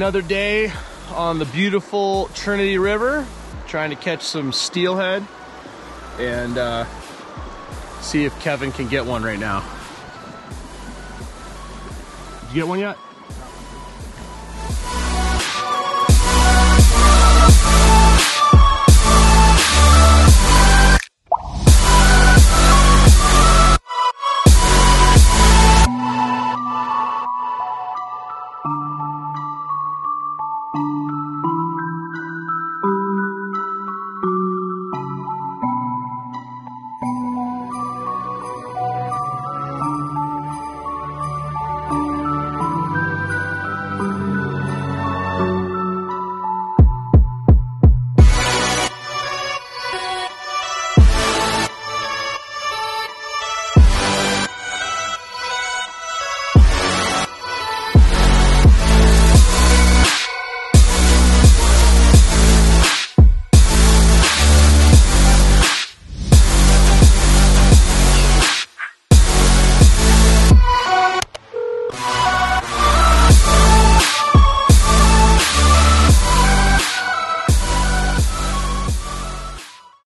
Another day on the beautiful Trinity River, trying to catch some steelhead and see if Kevin can get one right now. Did you get one yet?